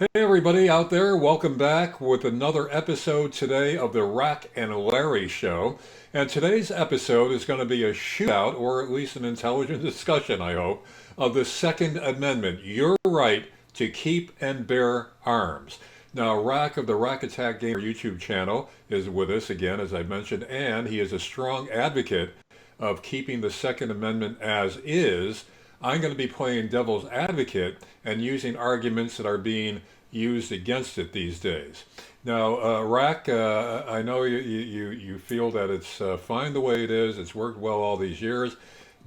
Hey everybody out there, welcome back with another episode today of the Rack and Larry Show. And today's episode is going to be a shootout, or at least an intelligent discussion, I hope, of the Second Amendment, your right to keep and bear arms. Now, Rack of the Rack Attack Gamer YouTube channel is with us again, as I mentioned, and he is a strong advocate of keeping the Second Amendment as is. I'm going to be playing devil's advocate and using arguments that are being used against it these days. Now, Rack, I know you feel that it's fine the way it is, it's worked well all these years,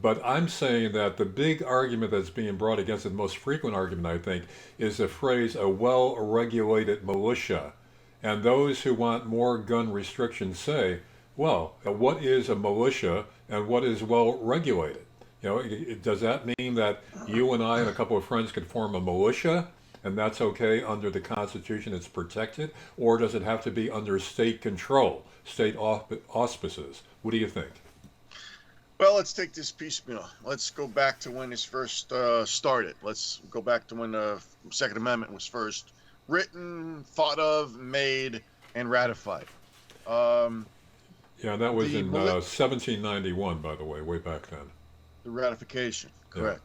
but I'm saying that the big argument that's being brought against it, the most frequent argument, I think, is the phrase a well regulated militia. And those who want more gun restrictions say, well, what is a militia and what is well regulated? Does that mean that you and I and a couple of friends could form a militia and that's okay under the Constitution, it's protected? Or does it have to be under state control, state auspices? What do you think? Well, let's take this piecemeal. Let's go back to when this first started. Let's go back to when the Second Amendment was first written, thought of, made, and ratified. Yeah, that was in 1791, by the way, way back then. The ratification, correct.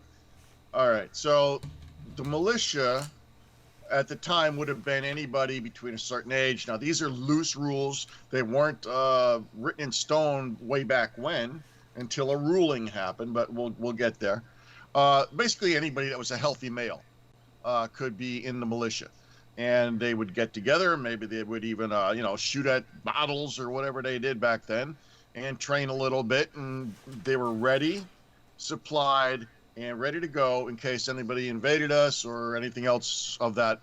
Yeah. All right, so the militia at the time would have been anybody between a certain age. Now, these are loose rules. They weren't written in stone way back when until a ruling happened, but we'll get there. Basically, anybody that was a healthy male could be in the militia. And they would get together. Maybe they would even, shoot at bottles or whatever they did back then and train a little bit. And they were ready, supplied, and ready to go in case anybody invaded us or anything else of that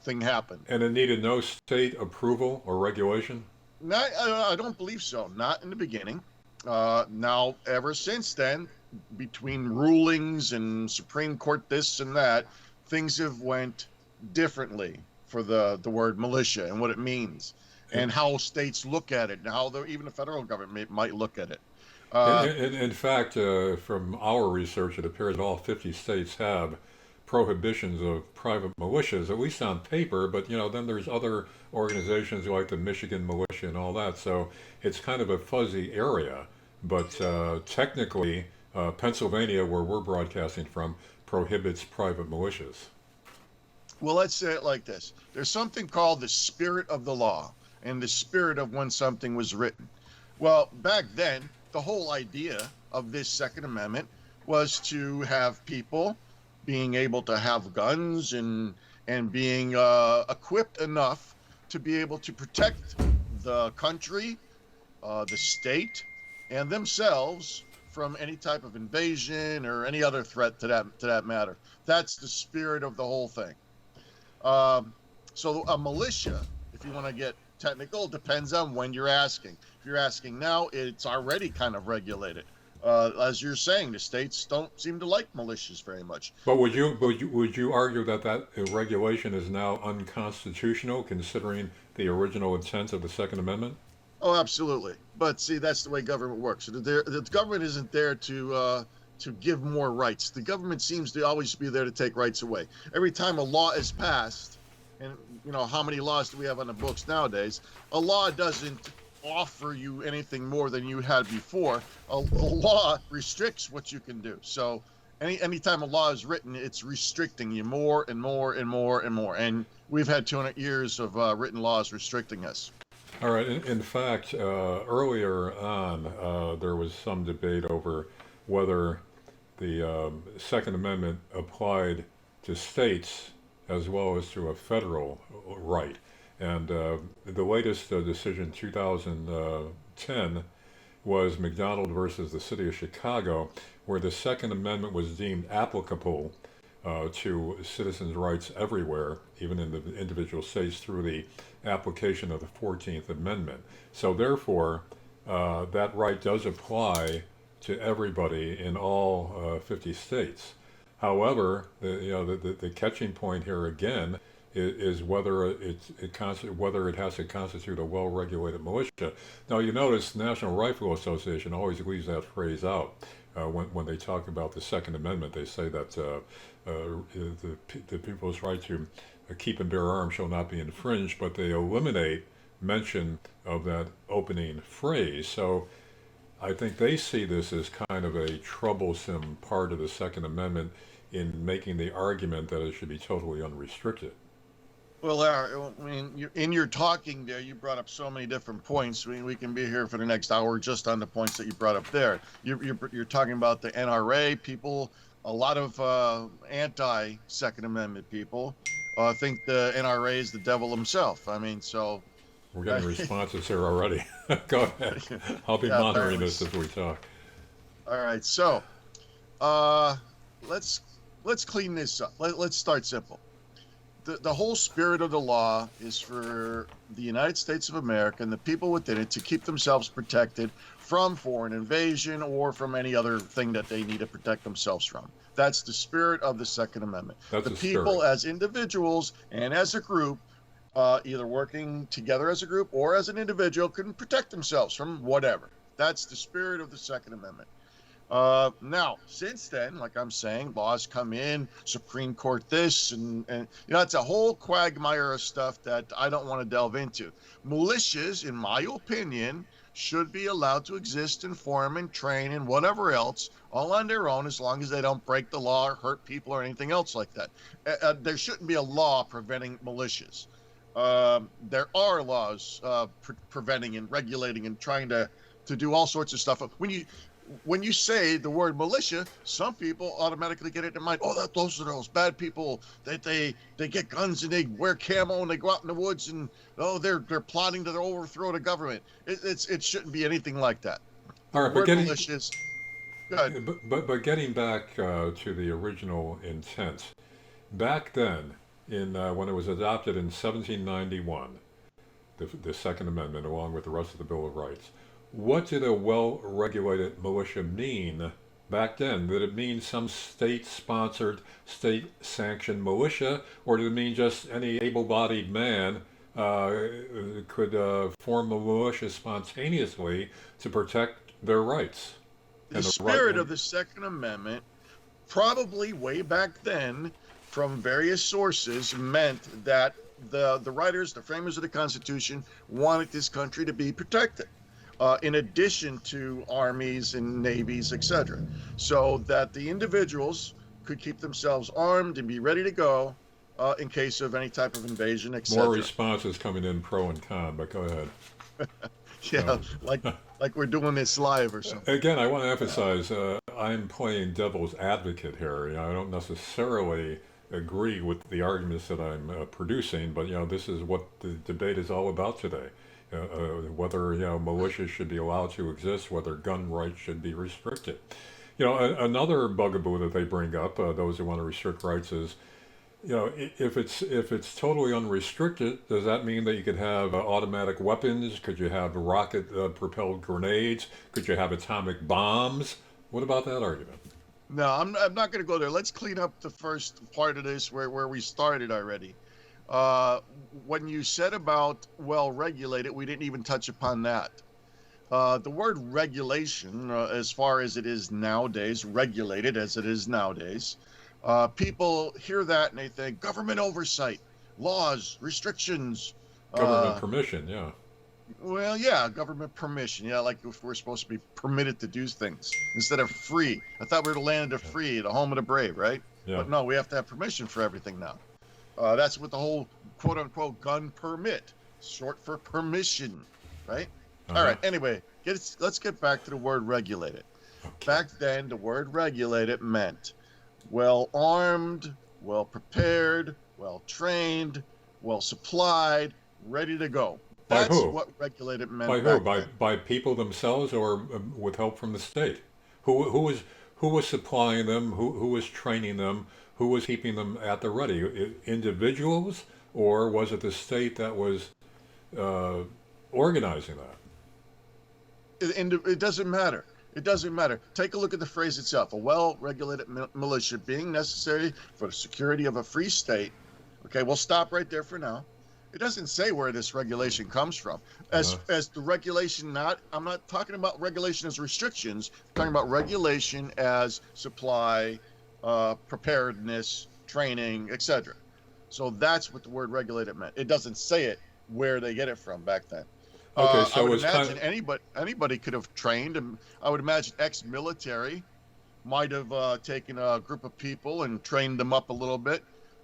thing happened. And it needed no state approval or regulation? No, I don't believe so. Not in the beginning. Now, ever since then, between rulings and Supreme Court this and that, things have went differently for the word militia and what it means and how states look at it and how even the federal government might look at it. In fact, from our research, it appears that all 50 states have prohibitions of private militias, at least on paper, but then there's other organizations like the Michigan Militia and all that, so it's kind of a fuzzy area. But technically, Pennsylvania, where we're broadcasting from, prohibits private militias. Well, let's say it like this. There's something called the spirit of the law and the spirit of when something was written. Well, back then, the whole idea of this Second Amendment was to have people being able to have guns and being equipped enough to be able to protect the country, the state, and themselves from any type of invasion or any other threat to that matter. That's the spirit of the whole thing. So a militia, if you want to get technical, depends on when you're asking. If you're asking now, it's already kind of regulated. As you're saying, the states don't seem to like militias very much. But would you argue that regulation is now unconstitutional, considering the original intent of the Second Amendment? Oh, absolutely. But see, that's the way government works. The government isn't there to give more rights. The government seems to always be there to take rights away. Every time a law is passed, and how many laws do we have on the books nowadays? A law doesn't offer you anything more than you had before. A law restricts what you can do. So anytime a law is written, it's restricting you more and more and more and more. And we've had 200 years of written laws restricting us. All right. In fact, earlier on, there was some debate over whether the Second Amendment applied to states as well as to a federal right. And the latest decision, 2010, was McDonald versus the city of Chicago, where the Second Amendment was deemed applicable to citizens' rights everywhere, even in the individual states, through the application of the 14th Amendment. So therefore, that right does apply to everybody in all 50 states. However, the catching point here again is whether whether it has to constitute a well-regulated militia. Now, you notice the National Rifle Association always leaves that phrase out when they talk about the Second Amendment. They say that the people's right to keep and bear arms shall not be infringed, but they eliminate mention of that opening phrase. So I think they see this as kind of a troublesome part of the Second Amendment in making the argument that it should be totally unrestricted. Well, I mean, in your talking there, you brought up so many different points. I mean, we can be here for the next hour just on the points that you brought up there. You're talking about the NRA people. A lot of anti-Second Amendment people think the NRA is the devil himself. I mean, so We're getting responses here already. Go ahead. I'll be monitoring this as we talk. All right, so let's clean this up. Let's start simple. The whole spirit of the law is for the United States of America and the people within it to keep themselves protected from foreign invasion or from any other thing that they need to protect themselves from. That's the spirit of the Second Amendment. That's the people spirit. as individuals and as a group, either working together as a group or as an individual, can protect themselves from whatever. That's the spirit of the Second Amendment. Now, since then, like I'm saying, laws come in, Supreme Court this, and it's a whole quagmire of stuff that I don't want to delve into. Militias, in my opinion, should be allowed to exist and form and train and whatever else, all on their own, as long as they don't break the law or hurt people or anything else like that. There shouldn't be a law preventing militias. There are laws preventing and regulating and trying to do all sorts of stuff. When you say the word militia, some people automatically get it in mind. Oh, those are those bad people that they get guns and they wear camo and they go out in the woods and they're plotting to overthrow the government. It shouldn't be anything like that. All right, but militias. Good. But getting back to the original intent, back then, in when it was adopted in 1791, the Second Amendment, along with the rest of the Bill of Rights. What did a well-regulated militia mean back then? Did it mean some state-sponsored, state-sanctioned militia, or did it mean just any able-bodied man could form a militia spontaneously to protect their rights? The spirit of the Second Amendment, probably way back then, from various sources, meant that the writers, the framers of the Constitution, wanted this country to be protected. In addition to armies and navies, etc., so that the individuals could keep themselves armed and be ready to go in case of any type of invasion, etc. More responses coming in pro and con, but go ahead. Yeah, like we're doing this live or something. Again, I want to emphasize I'm playing devil's advocate here. I don't necessarily agree with the arguments that I'm producing, but this is what the debate is all about today. Whether militias should be allowed to exist, whether gun rights should be restricted. Another bugaboo that they bring up, those who want to restrict rights, is if it's totally unrestricted, does that mean that you could have automatic weapons? Could you have rocket propelled grenades? Could you have atomic bombs? What about that argument? No, I'm not going to go there. Let's clean up the first part of this where we started already. When you said about well-regulated, we didn't even touch upon that. The word regulation, as far as it is nowadays, regulated as it is nowadays, people hear that and they think government oversight, laws, restrictions. Government permission, yeah. Well, yeah, government permission. Yeah, like if we're supposed to be permitted to do things instead of free. I thought we were the land of the free, the home of the brave, right? Yeah. But no, we have to have permission for everything now. That's what the whole quote-unquote gun permit, short for permission, right? All right, anyway, let's get back to the word regulated. Okay. Back then, the word regulated meant well-armed, well-prepared, well-trained, well-supplied, ready to go. By That's who? what regulated meant. By who? By people themselves, or with help from the state? Who was supplying them? Who was training them? Who was keeping them at the ready? Individuals, or was it the state that was organizing that? It doesn't matter. It doesn't matter. Take a look at the phrase itself. A well-regulated militia being necessary for the security of a free state. Okay, we'll stop right there for now. It doesn't say where this regulation comes from. As the regulation, I'm not talking about regulation as restrictions. I'm talking about regulation as supply, preparedness, training, etc. So that's what the word regulated meant. It doesn't say it where they get it from back then. Okay, I so would it's kind imagine of, anybody could have trained, and I would imagine ex-military might have taken a group of people and trained them up a little bit,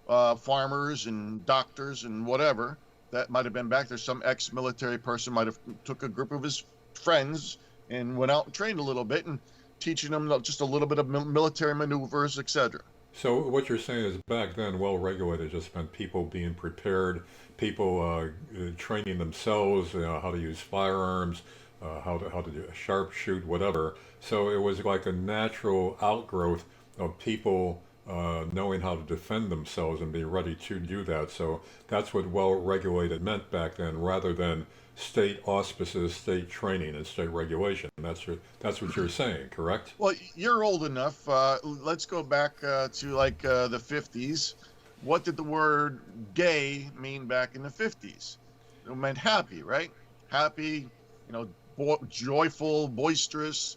farmers and doctors and whatever. That might have been back there. Some ex-military person might have took a group of his friends and went out and trained a little bit and teaching them just a little bit of military maneuvers, etc. so what you're saying is back then, well regulated just meant people being prepared, people training themselves, how to use firearms, how to do sharpshoot, whatever. So it was like a natural outgrowth of people knowing how to defend themselves and be ready to do that. So that's what well regulated meant back then, rather than state auspices, state training, and state regulation. That's what you're saying, correct? Well, you're old enough. Let's go back to like the 50s. What did the word gay mean back in the 50s? It meant happy, right? Happy, joyful, boisterous.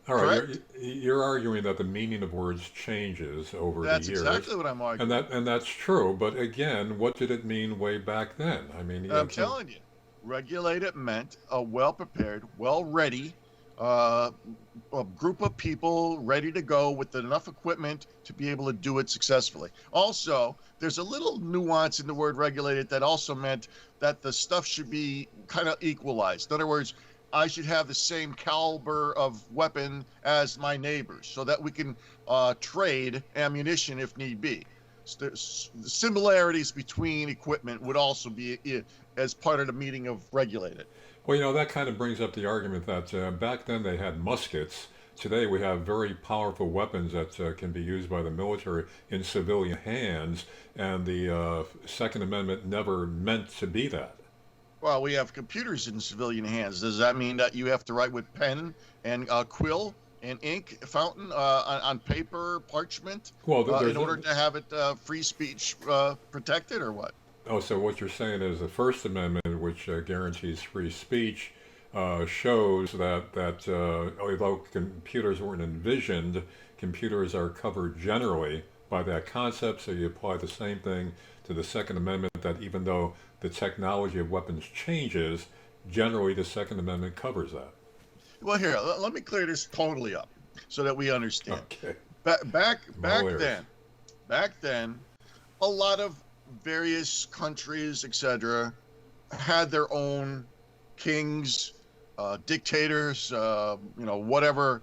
All right, Correct? you're arguing that the meaning of words changes over the That's years, exactly what I'm arguing. and that's true. But again, what did it mean way back then? I mean, I'm telling you, regulated meant a well-prepared, well-ready uh, a group of people ready to go with enough equipment to be able to do it successfully. Also, there's a little nuance in the word regulated that also meant that the stuff should be kind of equalized. In other words, I should have the same caliber of weapon as my neighbors so that we can trade ammunition if need be. The similarities between equipment would also be as part of the meaning of regulated. well, that kind of brings up the argument that back then they had muskets. Today we have very powerful weapons that can be used by the military in civilian hands, and the Second Amendment never meant to be that. Well, we have computers in civilian hands. Does that mean that you have to write with pen and quill and ink fountain on paper, parchment, Well, in order to have it free speech protected, or what? oh, so what you're saying is the First Amendment, which guarantees free speech, shows that although computers weren't envisioned, computers are covered generally by that concept. So you apply the same thing to the Second Amendment. That even though the technology of weapons changes, generally the Second Amendment covers that. Well, here, let me clear this totally up so that we understand. Okay. Back My ears. then, a lot of various countries, etc., had their own kings, dictators, whatever,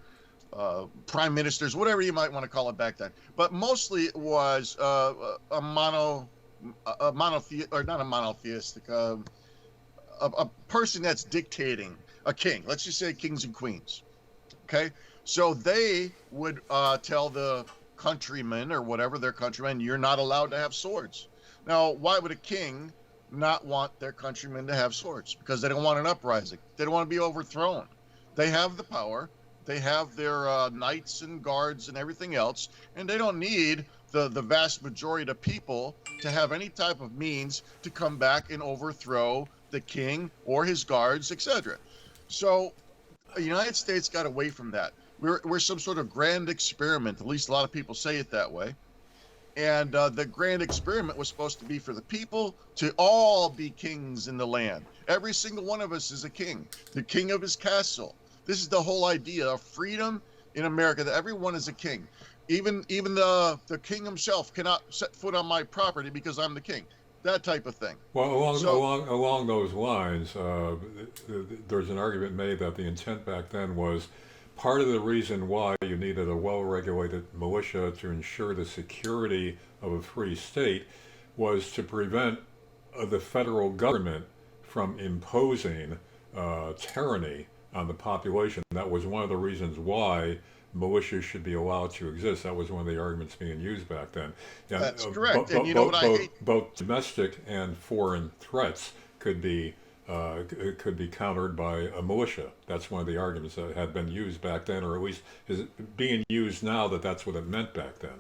prime ministers, whatever you might want to call it back then. But mostly it was a monotheistic, or not a monotheistic, a person that's dictating, a king. Let's just say kings and queens. Okay, so they would tell the countrymen or whatever their countrymen, you're not allowed to have swords. Now, why would a king not want their countrymen to have swords? Because they don't want an uprising. They don't want to be overthrown. They have the power. They have their knights and guards and everything else, and they don't need the vast majority of people to have any type of means to come back and overthrow the king or his guards, etc. So the United States got away from that. We're some sort of grand experiment. At least a lot of people say it that way. And the grand experiment was supposed to be for the people to all be kings in the land. Every single one of us is a king, the king of his castle. This is the whole idea of freedom in America, that everyone is a king. Even the king himself cannot set foot on my property because I'm the king. That type of thing. Well, along those lines, there's an argument made that the intent back then was part of the reason why you needed a well-regulated militia to ensure the security of a free state was to prevent the federal government from imposing tyranny on the population. That was one of the reasons why militias should be allowed to exist. That was one of the arguments being used back then. Yeah, That's correct. And you know what I hate? Both domestic and foreign threats could be countered by a militia. That's one of the arguments that had been used back then, or at least is being used now, that's what it meant back then.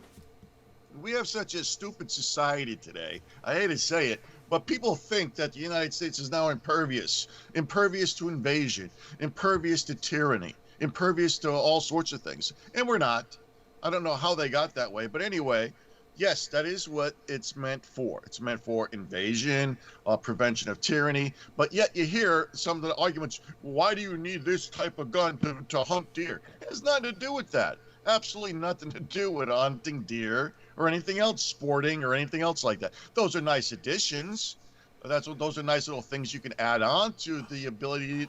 We have such a stupid society today. I hate to say it, but people think that the United States is now impervious to invasion, impervious to tyranny, impervious to all sorts of things. And we're not. I don't know how they got that way. But anyway, Yes, that is what it's meant for. It's meant for invasion, prevention of tyranny. But yet you hear some of the arguments, why do you need this type of gun to hunt deer? It has nothing to do with that. Absolutely nothing to do with hunting deer or anything else, sporting or anything else like that. Those are nice additions. Those are nice little things you can add on to the ability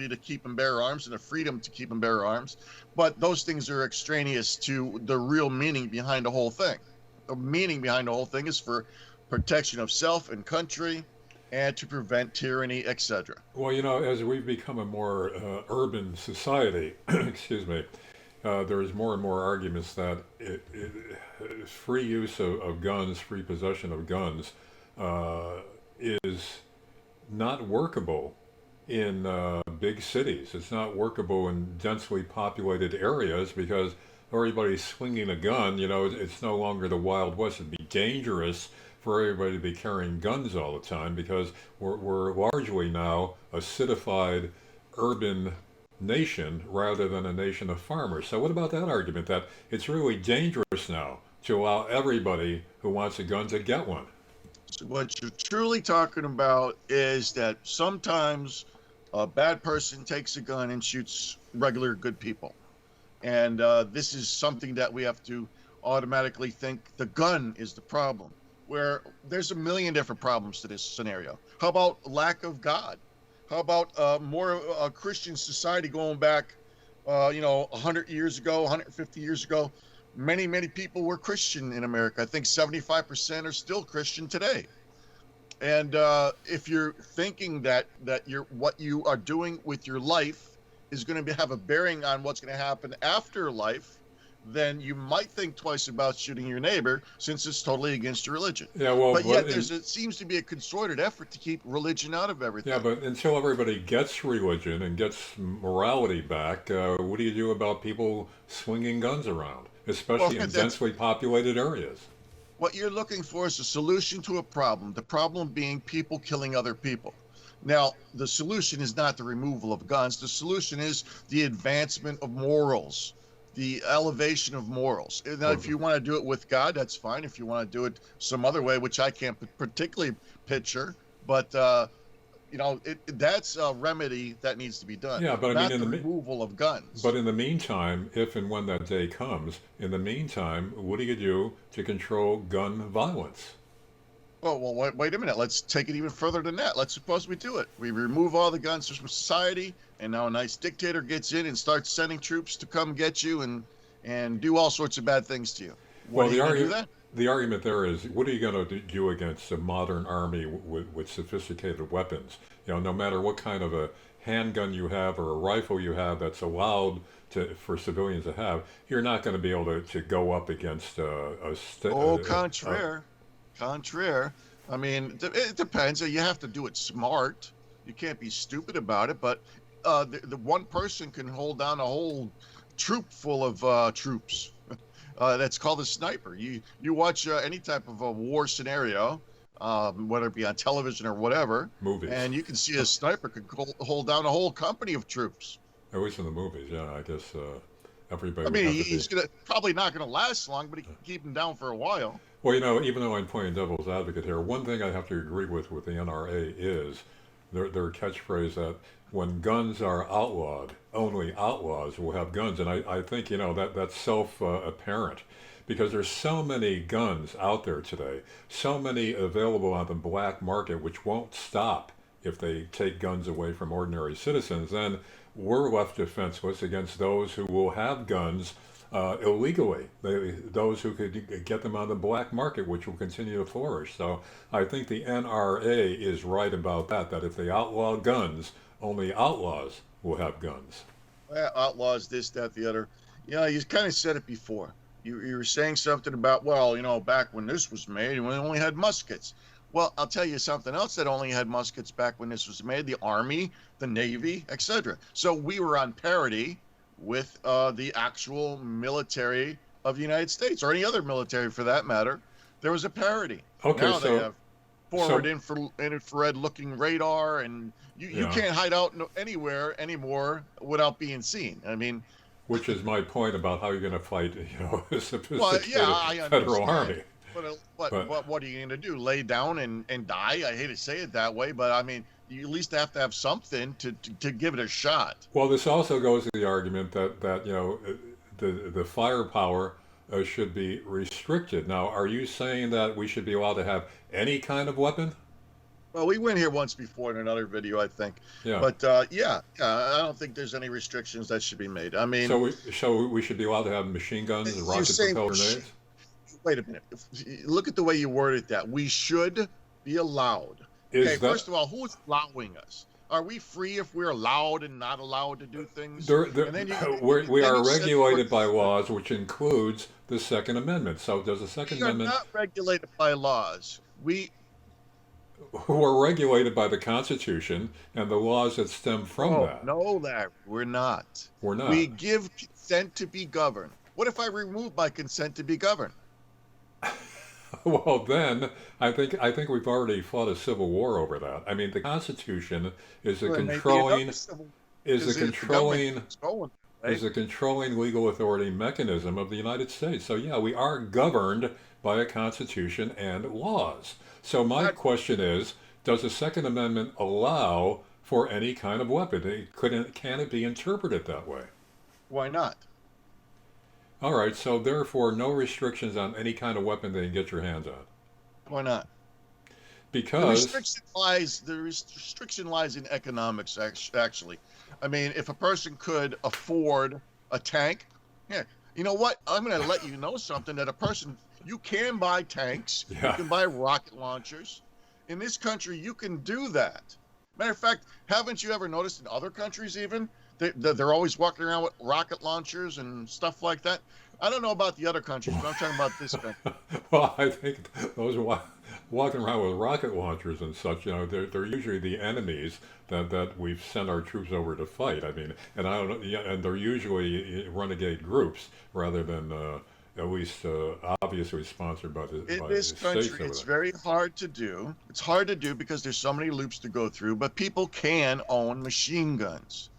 to keep and bear arms and the freedom to keep and bear arms. But those things are extraneous to the real meaning behind the whole thing. The meaning behind the whole thing is for protection of self and country and to prevent tyranny, etc. Well, as we've become a more urban society, excuse me, there's more and more arguments that free use of guns, free possession of guns, uh, is not workable in big cities. It's not workable in densely populated areas because everybody's swinging a gun. It's no longer the Wild West. It'd be dangerous for everybody to be carrying guns all the time because we're largely now a citified urban nation rather than a nation of farmers. So what about that argument that it's really dangerous now to allow everybody who wants a gun to get one? So what you're truly talking about is that sometimes a bad person takes a gun and shoots regular good people. And this is something that we have to automatically think the gun is the problem, where there's a million different problems to this scenario. How about lack of God? How about more Christian society going back, 100 years ago, 150 years ago? Many, many people were Christian in America. I think 75% are still Christian today. And if you're thinking that what you are doing with your life is going to have a bearing on what's going to happen after life, then you might think twice about shooting your neighbor since it's totally against your religion. Yeah, well, but yet it seems to be a concerted effort to keep religion out of everything. Yeah, but until everybody gets religion and gets morality back, what do you do about people swinging guns around, especially in densely populated areas? What you're looking for is a solution to a problem, the problem being people killing other people. Now, the solution is not the removal of guns. The solution is the advancement of morals, the elevation of morals. Now, if you want to do it with God, that's fine. If you want to do it some other way, which I can't particularly picture, but that's a remedy that needs to be done. Yeah, but not the removal of guns. But in the meantime, if and when that day comes, in the meantime, what do you do to control gun violence? Oh, well, wait a minute. Let's take it even further than that. Let's suppose we do it. We remove all the guns from society, and now a nice dictator gets in and starts sending troops to come get you and do all sorts of bad things to you. What are you going to do then? The argument there is, what are you going to do against a modern army with sophisticated weapons? No matter what kind of a handgun you have or a rifle you have that's allowed for civilians to have, you're not going to be able to go up against contraire. Contraire. I mean, it depends. You have to do it smart. You can't be stupid about it. But the one person can hold down a whole troop full of troops. That's called a sniper. You watch any type of a war scenario, whether it be on television or whatever, movies, and you can see a sniper could hold down a whole company of troops. At least in the movies, yeah. I guess everybody. I mean, he's probably not going to last long, but he can keep him down for a while. Well, even though I'm playing devil's advocate here, one thing I have to agree with the NRA is their catchphrase that when guns are outlawed, only outlaws will have guns. And I think, that's self-apparent because there's so many guns out there today, so many available on the black market, which won't stop if they take guns away from ordinary citizens. Then we're left defenseless against those who will have guns illegally, those who could get them on the black market, which will continue to flourish. So I think the NRA is right about that if they outlaw guns, only outlaws will have guns. Outlaws, this, that, the other. You kind of said it before. You were saying something about, back when this was made, we only had muskets. Well, I'll tell you something else that only had muskets back when this was made, the Army, the Navy, etc. So we were on parity with the actual military of the United States, or any other military for that matter. There was a parity. Okay, now they have forward infrared looking radar, and you can't hide out anywhere anymore without being seen. I mean, which is my point about how you're going to fight, a Well, yeah, sophisticated I federal understand. army. But But what are you going to do? Lay down and die? I hate to say it that way, but I mean, you at least have to have something to give it a shot. well, this also goes to the argument that the firepower should be restricted. Now, are you saying that we should be allowed to have any kind of weapon? Well, we went here once before in another video, I think. Yeah. But I don't think there's any restrictions that should be made. I mean, So we should be allowed to have machine guns and you're rocket saying, propelled grenades? wait a minute. Look at the way you worded that. We should be allowed. Okay, Is that first of all, who is allowing us? Are we free if we're allowed and not allowed to do things? there, And then we then are you said regulated by laws, which includes the Second Amendment. So does the Second we are Amendment? not regulated by laws. We Who are regulated by the Constitution and the laws that stem from that? no, that we're not. We're not. We give consent to be governed. What if I remove my consent to be governed? Well, then I think we've already fought a civil war over that. I mean, the Constitution is a Well, maybe controlling another civil is a because the government controlling keeps going, is right? a controlling legal authority mechanism of the United States. So yeah, we are governed by a Constitution and laws. So my Not, question is, does the Second Amendment allow for any kind of weapon? Can it be interpreted that way? why not? All right, so therefore, no restrictions on any kind of weapon they can get your hands on. Why not? Because, The restriction lies in economics. Actually, I mean, if a person could afford a tank, yeah, you know what? I'm going to let you know something that a person you can buy tanks, you yeah, can buy rocket launchers. In this country, you can do that. Matter of fact, haven't you ever noticed in other countries even they're always walking around with rocket launchers and stuff like that? I don't know about the other countries, but I'm talking about this country. well, I think those walking around with rocket launchers and such, they're usually the enemies that we've sent our troops over to fight. I mean, and I don't know, yeah, and they're usually renegade groups rather than at least obviously sponsored by In the this states country, over it's there. very hard to do. It's hard to do because there's so many loops to go through, but people can own machine guns.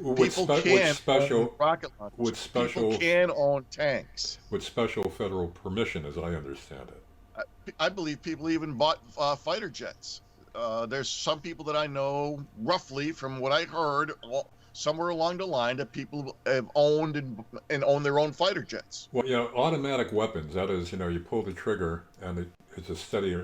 With People spe- with can own special rocket launchers. with People special can own tanks. with special federal permission, as I understand it. I believe people even bought fighter jets. There's some people that I know, roughly from what I heard, somewhere along the line, that people have owned and own their own fighter jets. Well, automatic weapons, that is, you pull the trigger and it's a steady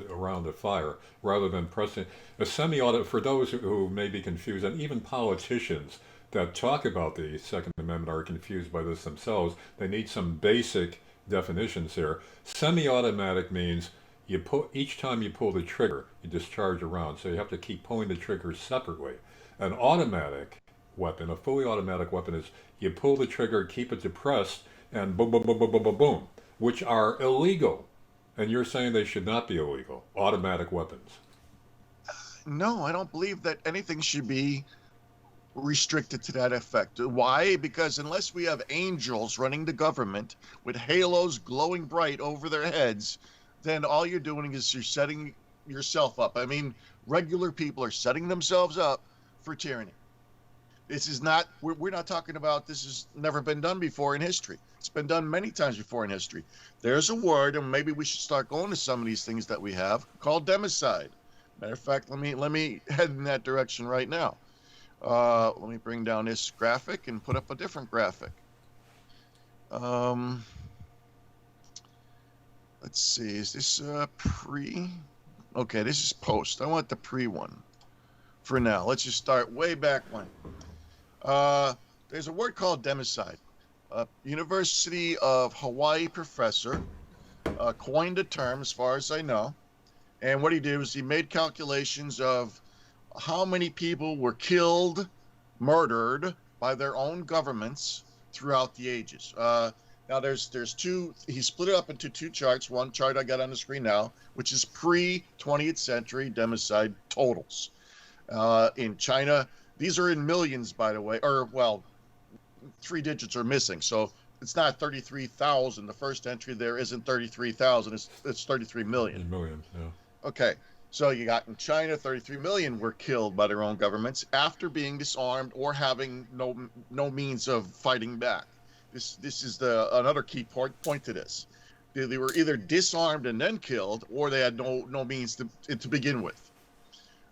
around the fire rather than pressing. A semi-auto, for those who may be confused, and even politicians that talk about the Second Amendment are confused by this themselves, they need some basic definitions here. Semi-automatic means each time you pull the trigger, you discharge a round, so you have to keep pulling the trigger separately. An automatic weapon, a fully automatic weapon, is you pull the trigger, keep it depressed, and boom, boom, boom, boom, boom, boom, boom, which are illegal. And you're saying they should not be illegal, automatic weapons. No, I don't believe that anything should be restricted to that effect. Why? Because unless we have angels running the government with halos glowing bright over their heads, then all you're doing is you're setting yourself up. I mean, regular people are setting themselves up for tyranny. This is not, we're not talking about, this has never been done before in history. It's been done many times before in history. There's a word, and maybe we should start going to some of these things that we have, called democide. Matter of fact, let me head in that direction right now. Let me bring down this graphic and put up a different graphic. Let's see, is this pre? Okay, this is post. I want the pre one for now. Let's just start way back when. There's a word called democide. A University of Hawaii professor coined the term, as far as I know. And what he did was he made calculations of how many people were killed, murdered by their own governments throughout the ages. Now there's two. He split it up into two charts. One chart I got on the screen now, which is pre-20th century democide totals. In China, these are in millions, by the way, or well, 3 digits are missing, so it's not 33,000. The first entry there isn't 33,000. It's 33 million. In millions, yeah. Okay, So you got in China, 33 million were killed by their own governments after being disarmed or having no means of fighting back. This is another key point to this. They were either disarmed and then killed, or they had no means to begin with.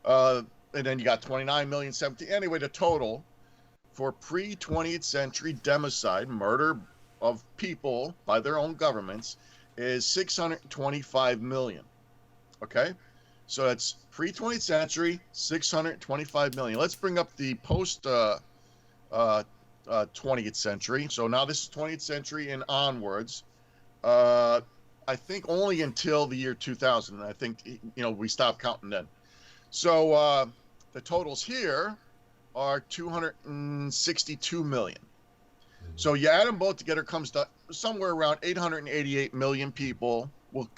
And then you got 29 million, 17. Anyway, the total for pre-20th century democide, murder of people by their own governments, is 625 million. Okay? So it's pre-20th century, 625 million. Let's bring up the post 20th century. So now this is 20th century and onwards. I think only until the year 2000. I think, we stopped counting then. So the totals here are 262 million. So you add them both together, comes to somewhere around 888 million people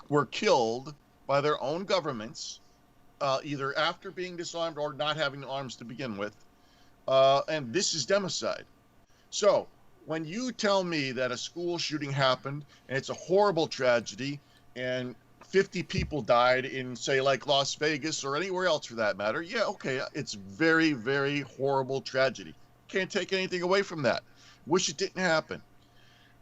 were killed by their own governments, either after being disarmed or not having arms to begin with. And this is democide. So when you tell me that a school shooting happened and it's a horrible tragedy and 50 people died in, say, like Las Vegas or anywhere else for that matter, yeah, okay, it's very, very horrible tragedy. Can't take anything away from that. Wish it didn't happen.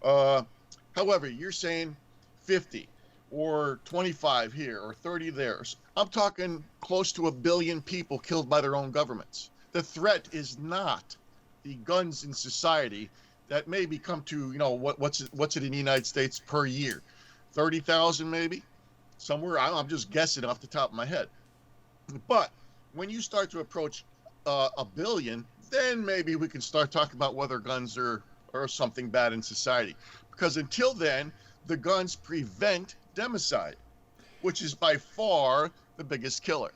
However, you're saying 50 or 25 here or 30 there. I'm talking close to 1 billion people killed by their own governments. The threat is not the guns in society that maybe come to, what's it in the United States per year? 30,000 maybe? Somewhere, I'm just guessing off the top of my head. But when you start to approach 1 billion, then maybe we can start talking about whether guns are something bad in society. Because until then, the guns prevent democide, which is by far the biggest killer.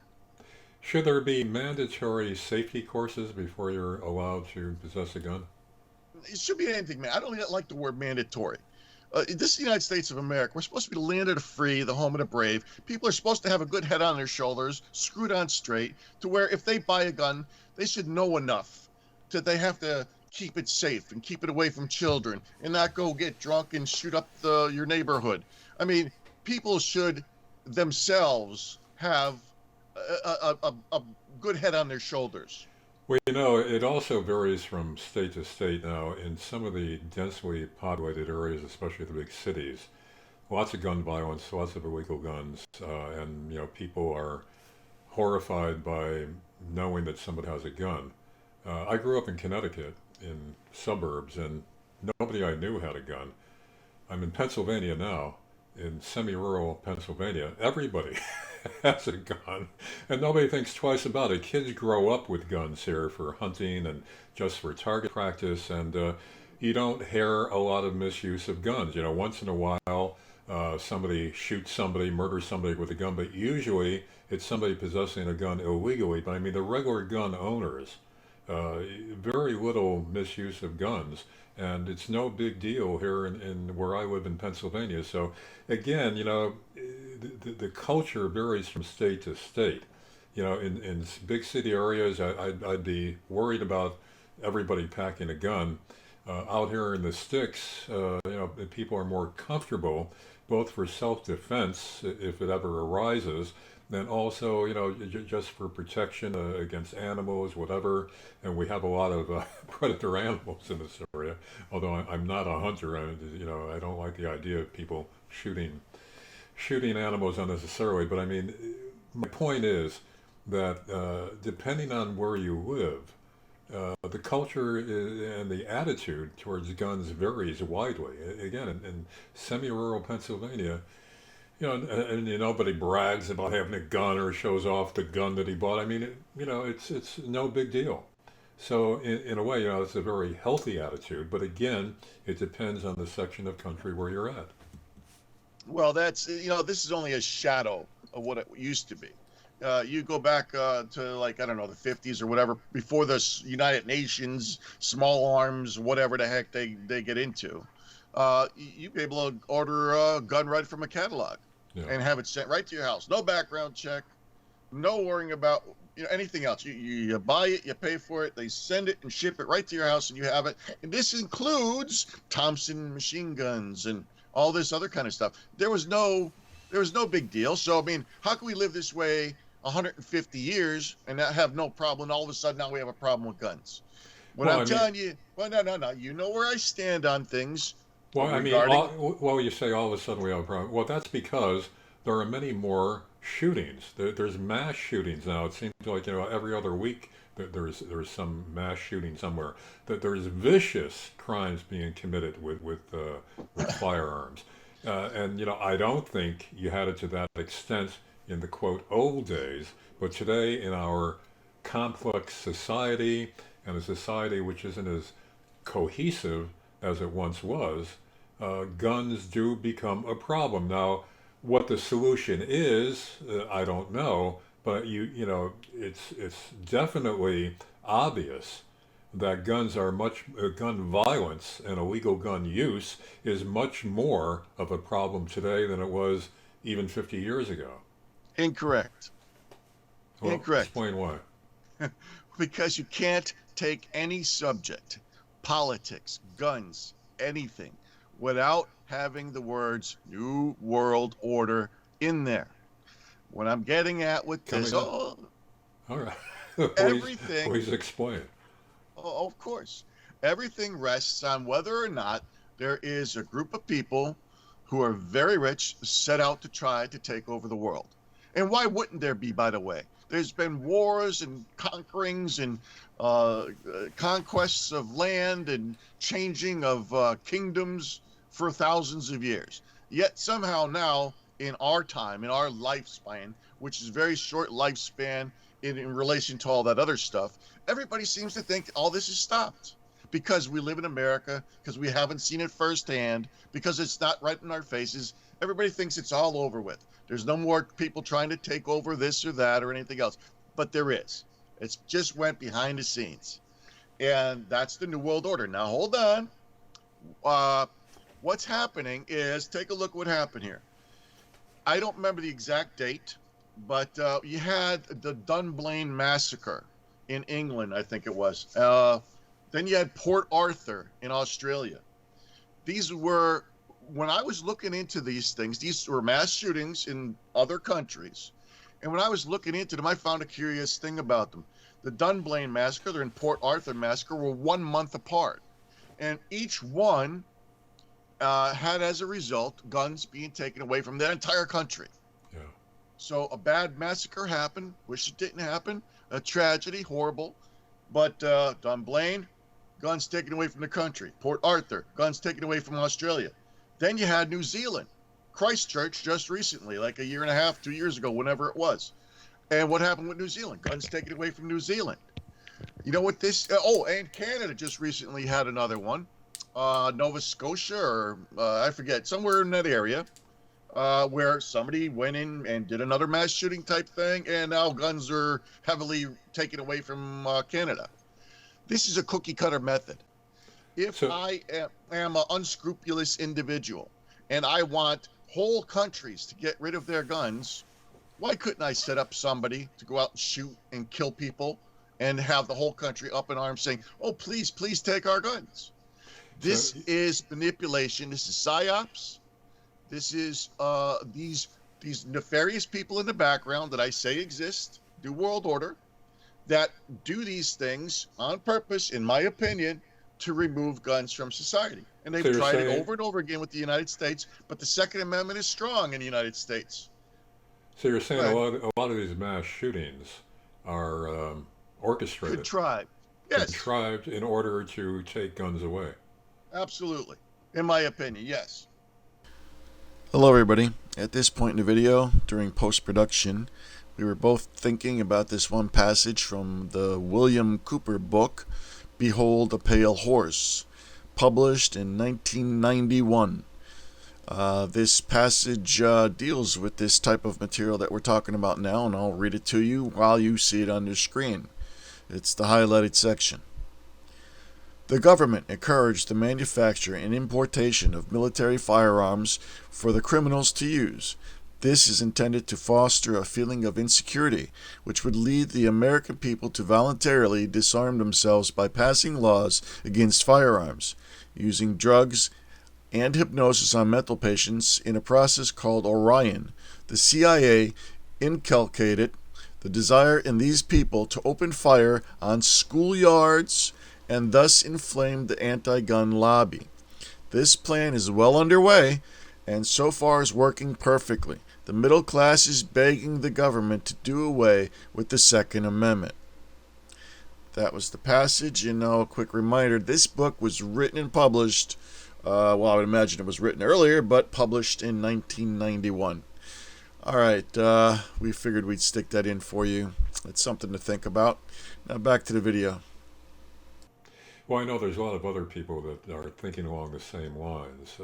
Should there be mandatory safety courses before you're allowed to possess a gun? It should be anything, man. I don't like the word mandatory. This is the United States of America. We're supposed to be the land of the free, the home of the brave. People are supposed to have a good head on their shoulders, screwed on straight, to where if they buy a gun, they should know enough that they have to keep it safe and keep it away from children and not go get drunk and shoot up your neighborhood. I mean, people should themselves have a good head on their shoulders. Well, it also varies from state to state now. In some of the densely populated areas, especially the big cities, lots of gun violence, lots of illegal guns, and people are horrified by knowing that somebody has a gun. I grew up in Connecticut in suburbs, and nobody I knew had a gun. I'm in Pennsylvania now, in semi-rural Pennsylvania. Everybody has a gun, and nobody thinks twice about it. Kids grow up with guns here for hunting and just for target practice, and you don't hear a lot of misuse of guns. Once in a while, somebody shoots somebody, murders somebody with a gun, but usually it's somebody possessing a gun illegally. But I mean, the regular gun owners, very little misuse of guns, and it's no big deal here in where I live in Pennsylvania. So again, the culture varies from state to state. In big city areas, I'd be worried about everybody packing a gun. Out here in the sticks, people are more comfortable, both for self-defense if it ever arises, and also, just for protection against animals, whatever. And we have a lot of predator animals in this area. Although I'm not a hunter, and I don't like the idea of people shooting animals unnecessarily. But I mean, my point is that depending on where you live, the culture and the attitude towards guns varies widely. Again, in semi-rural Pennsylvania, and nobody brags about having a gun or shows off the gun that he bought. I mean, it's no big deal. So in a way, it's a very healthy attitude. But again, it depends on the section of country where you're at. Well, this is only a shadow of what it used to be. You go back to the 50s or whatever, before the United Nations, small arms, whatever the heck they get into. You'd be able to order a gun right from a catalog and have it sent right to your house. No background check, no worrying about anything else. You buy it, you pay for it, they send it and ship it right to your house, and you have it. And this includes Thompson machine guns and all this other kind of stuff. There was no big deal. So I mean, how can we live this way 150 years and have no problem. And all of a sudden now we have a problem with guns. What Well, I'm I mean, telling you, well, no. You know where I stand on things regarding. well, you say all of a sudden we have a problem. Well, that's because there are many more shootings. There's mass shootings now. It seems like every other week there's some mass shooting somewhere. That there's vicious crimes being committed with firearms, and I don't think you had it to that extent in the quote old days. But today, in our complex society and a society which isn't as cohesive as it once was, guns do become a problem. Now, what the solution is, I don't know, but it's definitely obvious that gun violence and illegal gun use is much more of a problem today than it was even 50 years ago. Incorrect. Well, Incorrect. explain why. Because you can't take any subject, politics, guns, anything, without having the words New World Order in there. What I'm getting at with this, All right. everything, Please explain. of course, everything rests on whether or not there is a group of people who are very rich set out to try to take over the world. And why wouldn't there be, by the way? There's been wars and conquerings and conquests of land and changing of kingdoms for thousands of years. Yet somehow now, in our time, in our lifespan, which is very short lifespan in relation to all that other stuff, everybody seems to think all this is stopped because we live in America, because we haven't seen it firsthand, because it's not right in our faces. Everybody thinks it's all over with. There's no more people trying to take over this or that or anything else. But there is. It's just went behind the scenes. And that's the New World Order. Now, hold on. What's happening is, take a look what happened here. I don't remember the exact date, but you had the Dunblane Massacre in England, I think it was. Then you had Port Arthur in Australia. These were, when I was looking into these things, these were mass shootings in other countries. And when I was looking into them, I found a curious thing about them. The Dunblane Massacre and Port Arthur Massacre were 1 month apart. And each one had, as a result, guns being taken away from their entire country. Yeah. So a bad massacre happened. Wish it didn't happen. A tragedy, horrible. But Dunblane, guns taken away from the country. Port Arthur, guns taken away from Australia. Then you had New Zealand, Christchurch just recently, like a year and a half, 2 years ago, whenever it was. And what happened with New Zealand? Guns taken away from New Zealand. You know what this, and Canada just recently had another one. Nova Scotia, or I forget, somewhere in that area, where somebody went in and did another mass shooting type thing, and now guns are heavily taken away from Canada. This is a cookie cutter method. If I am an unscrupulous individual and I want whole countries to get rid of their guns, why couldn't I set up somebody to go out and shoot and kill people and have the whole country up in arms saying, oh, please, please take our guns? This is manipulation. This is psyops. This is these nefarious people in the background that I say exist, New World Order, that do these things on purpose, in my opinion, to remove guns from society. And they've tried it over and over again with the United States, but the Second Amendment is strong in the United States. So you're saying a lot of these mass shootings are orchestrated, contrived, yes, contrived in order to take guns away. Absolutely, in my opinion, yes. Hello everybody. At this point in the video, during post-production, we were both thinking about this one passage from the William Cooper book, Behold a Pale Horse, published in 1991. This passage deals with this type of material that we're talking about now, and I'll read it to you while you see it on your screen. It's the highlighted section. The government encouraged the manufacture and importation of military firearms for the criminals to use. This is intended to foster a feeling of insecurity, which would lead the American people to voluntarily disarm themselves by passing laws against firearms, using drugs and hypnosis on mental patients in a process called Orion. The CIA inculcated the desire in these people to open fire on schoolyards and thus inflame the anti-gun lobby. This plan is well underway and so far is working perfectly. The middle class is begging the government to do away with the Second Amendment. That was the passage, and now a quick reminder. This book was written and published, I would imagine it was written earlier, but published in 1991. All right, we figured we'd stick that in for you. It's something to think about. Now back to the video. Well, I know there's a lot of other people that are thinking along the same lines.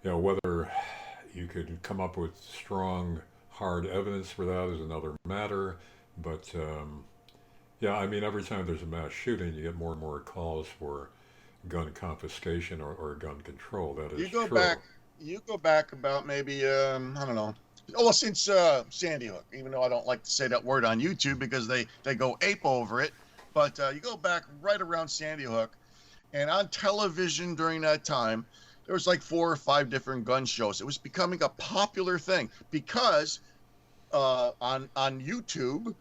Whether you could come up with strong, hard evidence for that is another matter. But, every time there's a mass shooting, you get more and more calls for gun confiscation or gun control. That is true. You go back about maybe, I don't know. Well, since Sandy Hook, even though I don't like to say that word on YouTube because they go ape over it. But you go back right around Sandy Hook, and on television during that time, there was like 4 or 5 different gun shows. It was becoming a popular thing because on YouTube,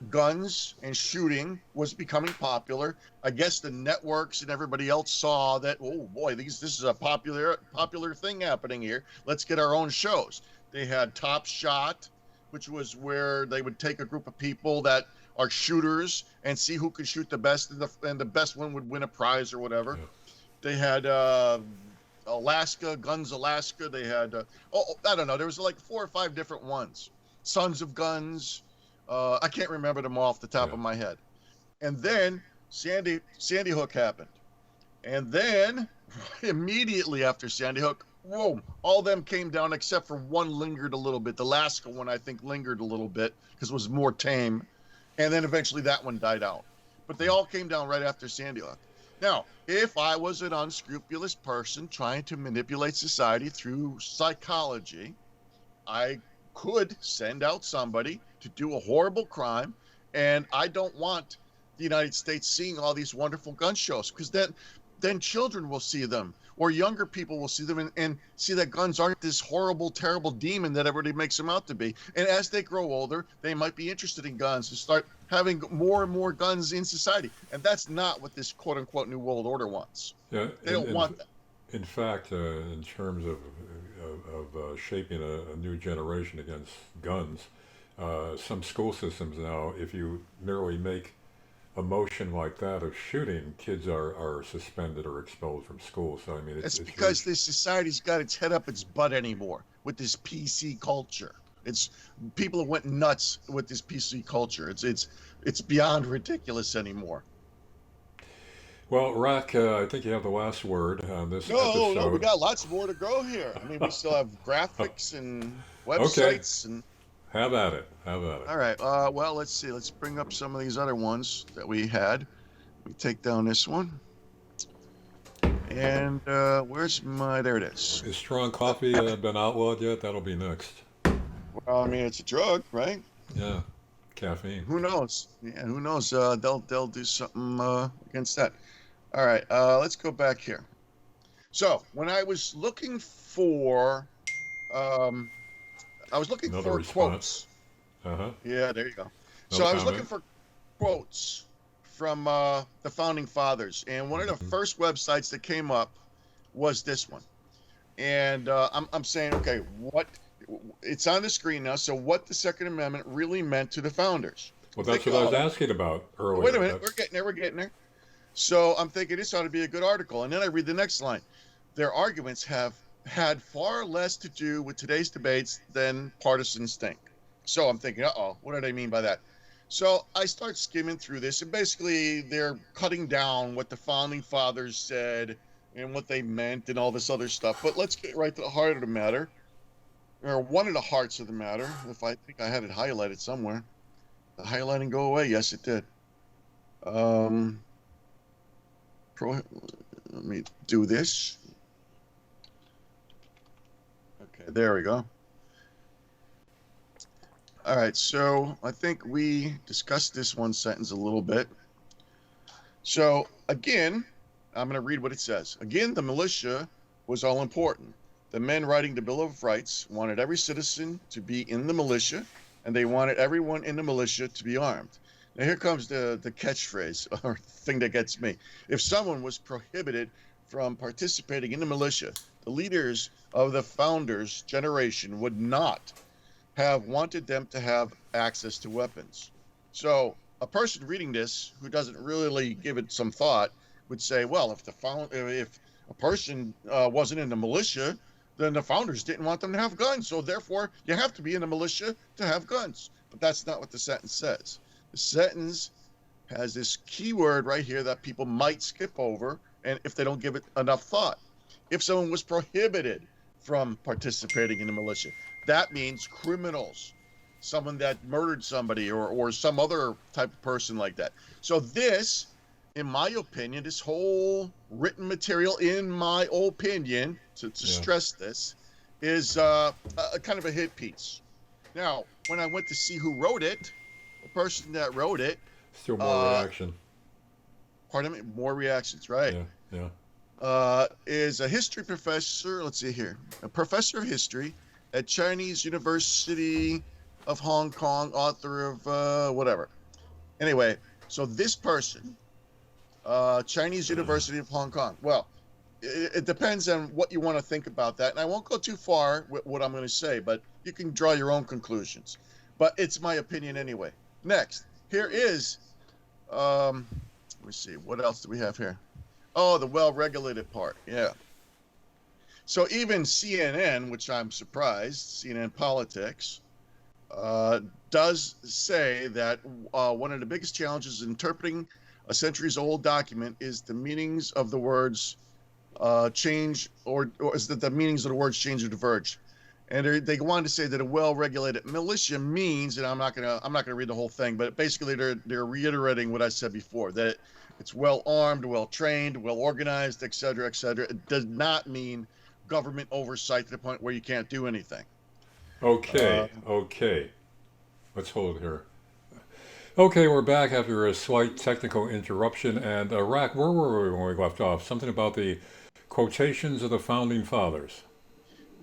guns and shooting was becoming popular. I guess the networks and everybody else saw that, oh boy, this is a popular thing happening here. Let's get our own shows. They had Top Shot, which was where they would take a group of people that are shooters and see who could shoot the best, and the best one would win a prize or whatever. Yeah. They had Alaska, Guns Alaska. They had, I don't know. There was like 4 or 5 different ones. Sons of Guns. I can't remember them off the top of my head. And then Sandy Hook happened. And then immediately after Sandy Hook, whoa, all of them came down except for one lingered a little bit. The Alaska one, I think, lingered a little bit because it was more tame. And then eventually that one died out. But they all came down right after Sandy Hook. Now, if I was an unscrupulous person trying to manipulate society through psychology, I could send out somebody to do a horrible crime. And I don't want the United States seeing all these wonderful gun shows, because then children will see them, or younger people will see them and see that guns aren't this horrible, terrible demon that everybody makes them out to be. And as they grow older, they might be interested in guns and start having more and more guns in society. And that's not what this quote-unquote New World Order wants. Yeah, they don't want that. In fact, in terms of shaping a new generation against guns, some school systems now, if you merely make a motion like that of shooting, kids are suspended or expelled from school. So I mean, it's because this society's got its head up its butt anymore with this PC culture. It's people have went nuts with this PC culture. It's beyond ridiculous anymore. Well, Rack, I think you have the last word on this episode. No, we got lots more to go here. I mean, we still have graphics and websites and. Have at it. All right. Well, let's see. Let's bring up some of these other ones that we had. We take down this one. And where's my? There it is. Is strong coffee been outlawed yet? That'll be next. Well, I mean, it's a drug, right? Yeah, caffeine. Who knows? Yeah, who knows? They'll do something against that. All right. Let's go back here. So when I was looking for. I was looking Another for response. Quotes. Yeah, there you go. So I was looking for quotes from the Founding Fathers, and one of the first websites that came up was this one. And I'm saying, okay, what? It's on the screen now. So what the Second Amendment really meant to the founders? Well, that's what I was asking about earlier. Wait a minute, we're getting there. So I'm thinking this ought to be a good article, and then I read the next line. Their arguments have had far less to do with today's debates than partisans think. So I'm thinking, what do they mean by that? So I start skimming through this, and basically they're cutting down what the Founding Fathers said and what they meant and all this other stuff. But let's get right to the heart of the matter, or one of the hearts of the matter. If I think I had it highlighted somewhere. The highlighting go away? Yes, it did. Let me do this. Okay, there we go. All right, so I think we discussed this one sentence a little bit. So again, I'm going to read what it says. Again, the militia was all important. The men writing the Bill of Rights wanted every citizen to be in the militia. and they wanted everyone in the militia to be armed. Now here comes the catchphrase or thing that gets me. If someone was prohibited from participating in the militia, the leaders of the founders' generation would not have wanted them to have access to weapons. So a person reading this who doesn't really give it some thought would say, well, if a person wasn't in the militia, then the founders didn't want them to have guns. So therefore, you have to be in the militia to have guns. But that's not what the sentence says. The sentence has this key word right here that people might skip over, and if they don't give it enough thought. If someone was prohibited from participating in the militia, that means criminals, someone that murdered somebody or some other type of person like that. So this, in my opinion, this whole written material, in my opinion, to stress this, is a kind of a hit piece. Now, when I went to see who wrote it, the person that wrote it... Still more reaction. Pardon me? More reactions, right. Yeah. Is a history professor, let's see here, a professor of history at Chinese University of Hong Kong, author of whatever. Anyway, so this person, Chinese University of Hong Kong. Well, it depends on what you want to think about that. And I won't go too far with what I'm going to say, but you can draw your own conclusions. But it's my opinion anyway. Next, here is, let me see, what else do we have here? Oh, the well-regulated part, yeah. So even CNN, which I'm surprised, CNN Politics, does say that one of the biggest challenges in interpreting a centuries-old document is the meanings of the words change, or is that the meanings of the words change or diverge. And they go on to say that a well-regulated militia means, and I'm not gonna read the whole thing, but basically they're reiterating what I said before, that it's well-armed, well-trained, well-organized, et cetera, et cetera. It does not mean government oversight to the point where you can't do anything. Okay. Let's hold here. Okay, we're back after a slight technical interruption. And Rack, where were we when we left off? Something about the quotations of the Founding Fathers.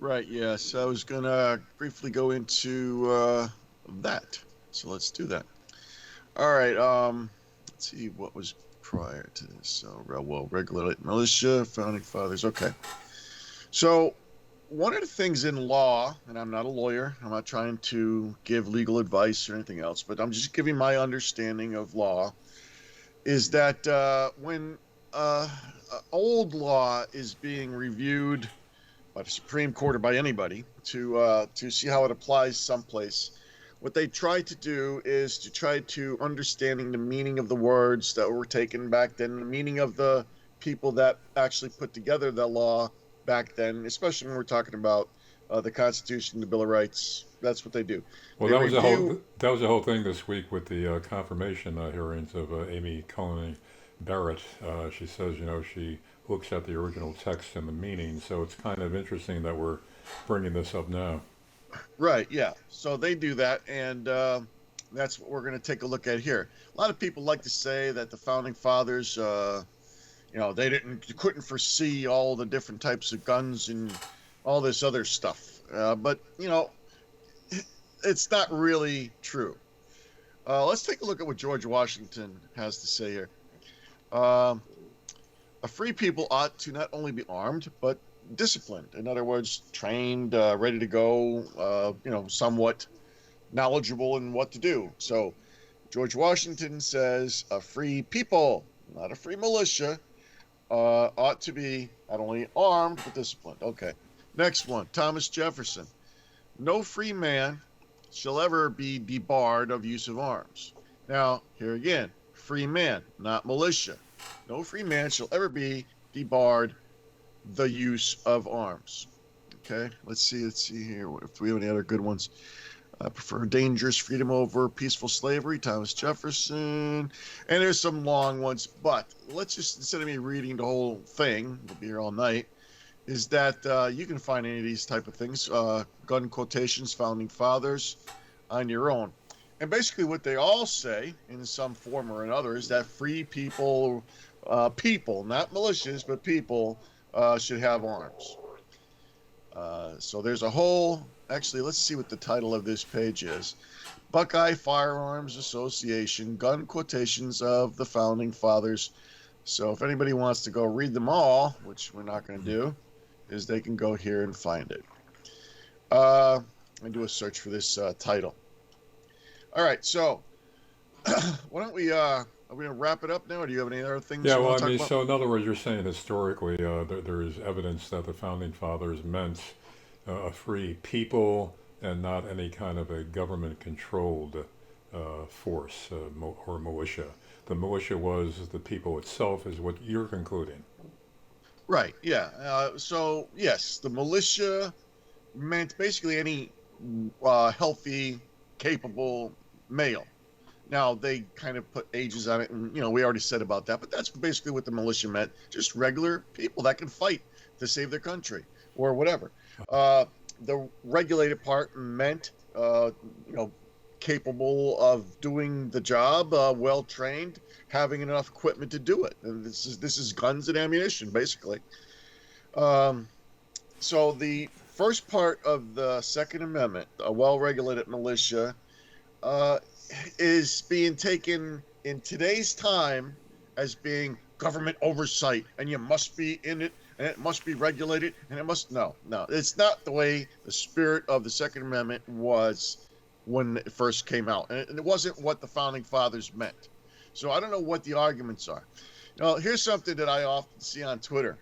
Right, yes. I was going to briefly go into that. So let's do that. All right. Let's see what was prior to this. So, well-regulated militia, Founding Fathers. Okay. So one of the things in law, and I'm not a lawyer, I'm not trying to give legal advice or anything else, but I'm just giving my understanding of law, is that when old law is being reviewed by the Supreme Court or by anybody to see how it applies someplace, what they try to do is to try to understanding the meaning of the words that were taken back then, the meaning of the people that actually put together the law back then, especially when we're talking about the Constitution, the Bill of Rights. That's what they do. Well, that was the whole thing this week with the confirmation hearings of Amy Coney Barrett. She says, she looks at the original text and the meaning, so it's kind of interesting that we're bringing this up now. Right, yeah. So they do that, and that's what we're going to take a look at here. A lot of people like to say that the Founding Fathers, they couldn't foresee all the different types of guns and all this other stuff. But, it's not really true. Let's take a look at what George Washington has to say here. A free people ought to not only be armed, but disciplined. In other words, trained, ready to go, somewhat knowledgeable in what to do. So George Washington says a free people, not a free militia, ought to be not only armed, but disciplined. Okay. Next one, Thomas Jefferson. No free man shall ever be debarred of use of arms. Now, here again, free man, not militia. No free man shall ever be debarred the use of arms. Okay, let's see here if we have any other good ones. I prefer dangerous freedom over peaceful slavery, Thomas Jefferson. And there's some long ones, but let's just, instead of me reading the whole thing, we'll be here all night, is that you can find any of these type of things, gun quotations, Founding Fathers, on your own. And basically what they all say, in some form or another, is that free people, not militias, but people, should have arms. So there's a whole, actually, let's see what the title of this page is. Buckeye Firearms Association, gun quotations of the Founding Fathers. So if anybody wants to go read them all, which we're not going to do, is they can go here and find it. And do a search for this title. All right, so why don't we, are we going to wrap it up now, or do you have any other things Yeah, you well, want I to talk mean, about? so in other words, you're saying historically there is evidence that the founding fathers meant a free people and not any kind of a government-controlled force or militia. The militia was the people itself, is what you're concluding. Right, yeah. So, yes, the militia meant basically any healthy, capable male. Now, they kind of put ages on it, and, we already said about that, but that's basically what the militia meant. Just regular people that can fight to save their country or whatever. The regulated part meant, capable of doing the job, well trained, having enough equipment to do it. And this is guns and ammunition, basically. So the first part of the Second Amendment, a well-regulated militia, is being taken in today's time as being government oversight, and you must be in it, and it must be regulated, and it must no, it's not the way the spirit of the Second Amendment was when it first came out, and it wasn't what the founding fathers meant. So I don't know what the arguments are. Here's something that I often see on Twitter: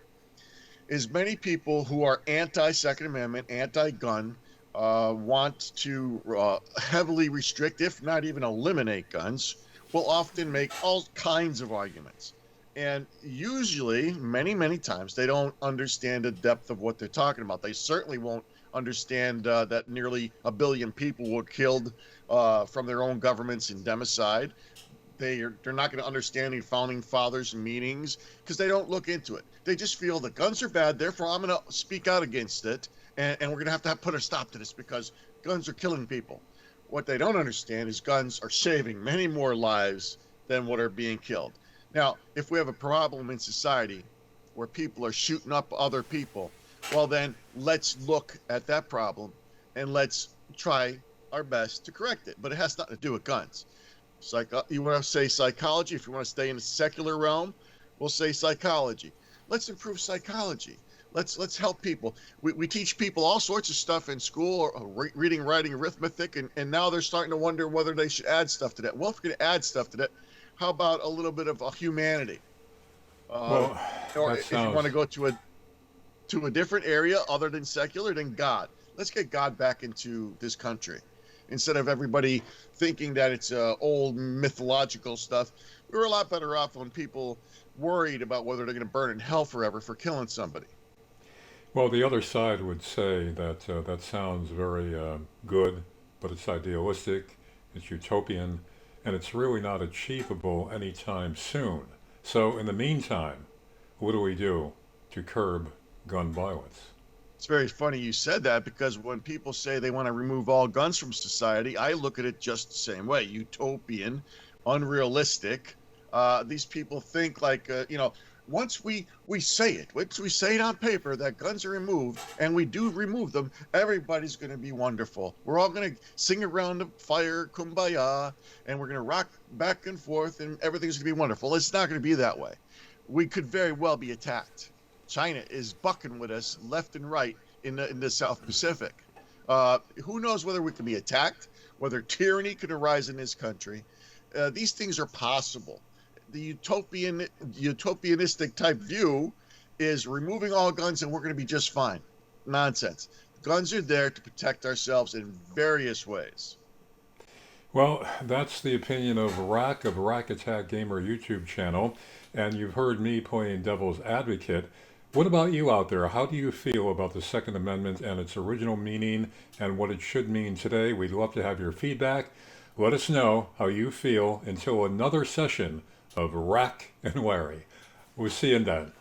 is many people who are anti-Second Amendment, anti-gun, want to heavily restrict, if not even eliminate guns, will often make all kinds of arguments. And usually, many times, they don't understand the depth of what they're talking about. They certainly won't understand that nearly 1 billion people were killed from their own governments in democide. They're not going to understand the founding fathers' meanings because they don't look into it. They just feel that guns are bad, therefore I'm going to speak out against it, and we're going to have put a stop to this because guns are killing people. What they don't understand is guns are saving many more lives than what are being killed. Now, if we have a problem in society where people are shooting up other people, well then let's look at that problem and let's try our best to correct it. But it has nothing to do with guns. You want to say psychology? If you want to stay in the secular realm, we'll say psychology. Let's improve psychology. Let's help people. We teach people all sorts of stuff in school, or reading, writing, arithmetic, and now they're starting to wonder whether they should add stuff to that. Well, if we're going to add stuff to that, how about a little bit of humanity? Well, Or that if you sounds... want to go to a different area other than secular, then God. Let's get God back into this country. Instead of everybody thinking that it's old mythological stuff, we were a lot better off when people worried about whether they're going to burn in hell forever for killing somebody. Well, the other side would say that that sounds very good, but it's idealistic, it's utopian, and it's really not achievable anytime soon. So, in the meantime, what do we do to curb gun violence? It's very funny you said that, because when people say they want to remove all guns from society, I look at it just the same way: utopian, unrealistic. These people think like, once we say it on paper that guns are removed, and we do remove them, everybody's going to be wonderful. We're all going to sing around the fire, kumbaya, and we're going to rock back and forth, and everything's going to be wonderful. It's not going to be that way. We could very well be attacked. China is bucking with us left and right in the South Pacific. Who knows whether we can be attacked, whether tyranny could arise in this country. These things are possible. The utopianistic type view is removing all guns and we're going to be just fine. Nonsense. Guns are there to protect ourselves in various ways. Well, that's the opinion of Rack Attack Gamer YouTube channel, and you've heard me playing devil's advocate. What about you out there? How do you feel about the Second Amendment and its original meaning and what it should mean today? We'd love to have your feedback. Let us know how you feel until another session of Rack and Larry. We'll see you then.